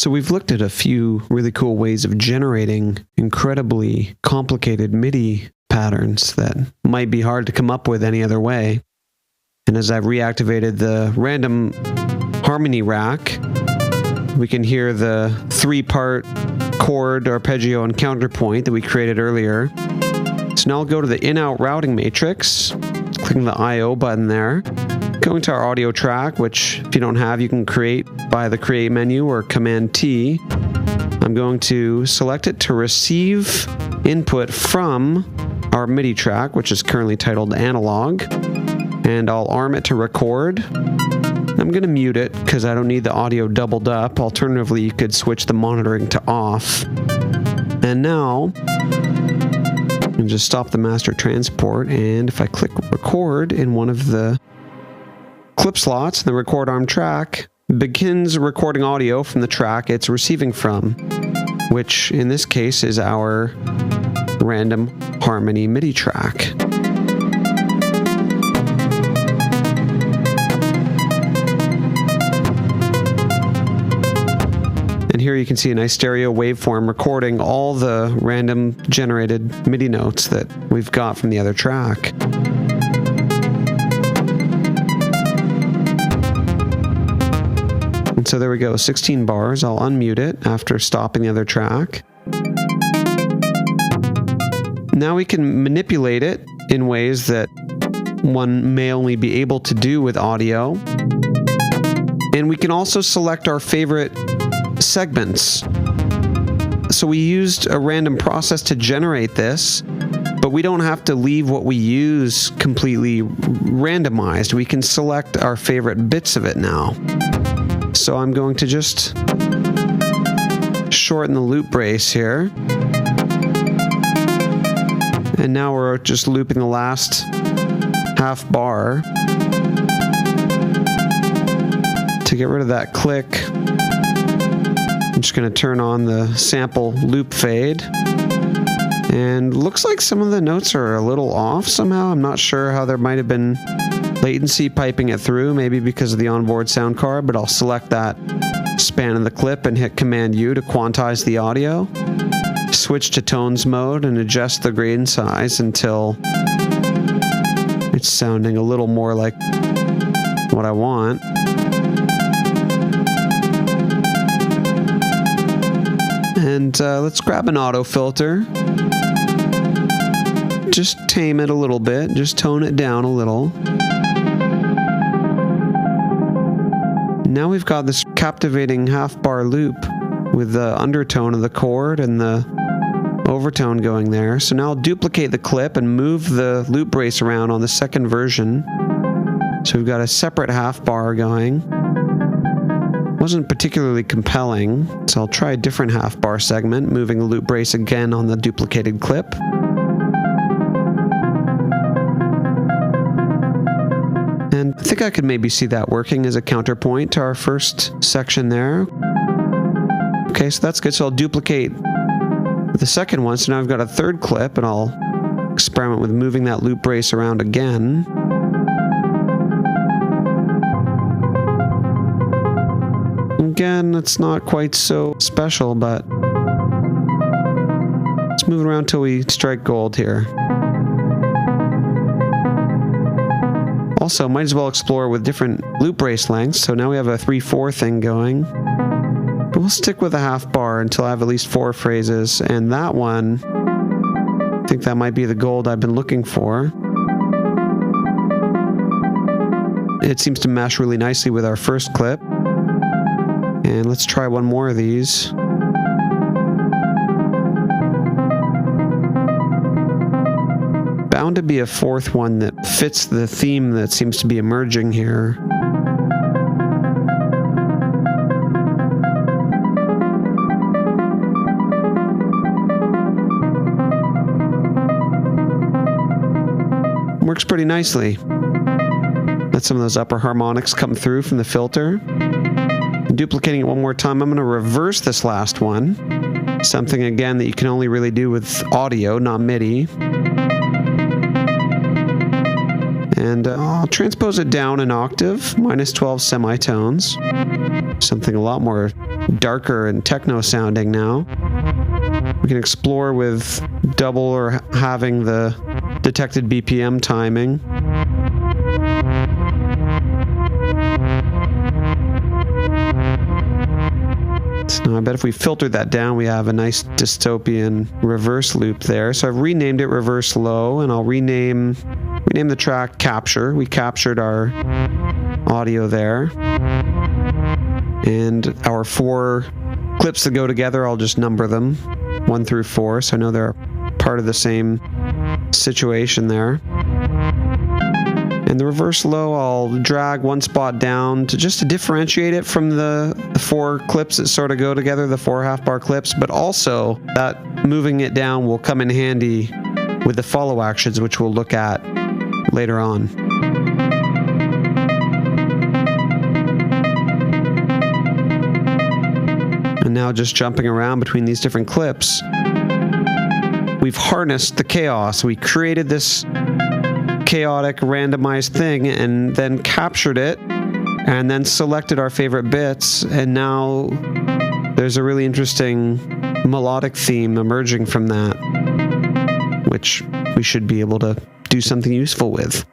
So we've looked at a few really cool ways of generating incredibly complicated MIDI patterns that might be hard to come up with any other way. And as I've reactivated the random harmony rack, we can hear the 3-part chord, arpeggio, and counterpoint that we created earlier. So now I'll go to the in-out routing matrix, clicking the I/O button there, going to our audio track, which if you don't have, you can create by the Create menu or Command-T. I'm going to select it to receive input from our MIDI track, which is currently titled Analog, and I'll arm it to record. I'm going to mute it because I don't need the audio doubled up. Alternatively, you could switch the monitoring to off. And now, and just stop the master transport, and if I click record in one of the clip slots, the record arm track begins recording audio from the track it's receiving from, which in this case is our random harmony MIDI track. And here you can see a nice stereo waveform recording all the random generated MIDI notes that we've got from the other track. And so there we go, 16 bars. I'll unmute it after stopping the other track. Now we can manipulate it in ways that one may only be able to do with audio. And we can also select our favorite segments. So we used a random process to generate this, but we don't have to leave what we use completely randomized. We can select our favorite bits of it now. So I'm going to just shorten the loop brace here. And now we're just looping the last half bar. To get rid of that click, I'm just going to turn on the sample loop fade. And looks like some of the notes are a little off somehow. I'm not sure how there might have been latency piping it through, maybe because of the onboard sound card, but I'll select that span of the clip and hit Command-U to quantize the audio. Switch to tones mode and adjust the grain size until it's sounding a little more like what I want. And let's grab an auto filter. Just tame it a little bit, just tone it down a little. Now we've got this captivating half-bar loop with the undertone of the chord and the overtone going there. So now I'll duplicate the clip and move the loop brace around on the second version. So we've got a separate half-bar going. Wasn't particularly compelling, so I'll try a different half-bar segment, moving the loop brace again on the duplicated clip. And I think I could maybe see that working as a counterpoint to our first section there. Okay, so that's good. So I'll duplicate the second one. So now I've got a third clip, and I'll experiment with moving that loop brace around again. Again, it's not quite so special, but let's move it around till we strike gold here. Also, might as well explore with different loop brace lengths. So now we have a 3/4 thing going. But we'll stick with a half bar until I have at least 4 phrases. And that one, I think that might be the gold I've been looking for. It seems to mesh really nicely with our first clip. And let's try one more of these. Bound to be a fourth one that fits the theme that seems to be emerging here. Works pretty nicely. Let some of those upper harmonics come through from the filter. Duplicating it one more time, I'm going to reverse this last one. Something, again, that you can only really do with audio, not MIDI. And I'll transpose it down an octave, -12 semitones. Something a lot more darker and techno sounding now. We can explore with double or halving the detected BPM timing. So now I bet if we filter that down, we have a nice dystopian reverse loop there. So I've renamed it Reverse Low, and I'll rename the track Capture. We captured our audio there. And our 4 clips that go together, I'll just number them 1 through 4, so I know they're part of the same situation there. And the reverse low, I'll drag one spot down to differentiate it from the 4 clips that sort of go together, the 4 half-bar clips, but also that moving it down will come in handy with the follow actions, which we'll look at later on. And now just jumping around between these different clips, we've harnessed the chaos. We created this chaotic randomized thing and then captured it and then selected our favorite bits, and now there's a really interesting melodic theme emerging from that, which we should be able to do something useful with.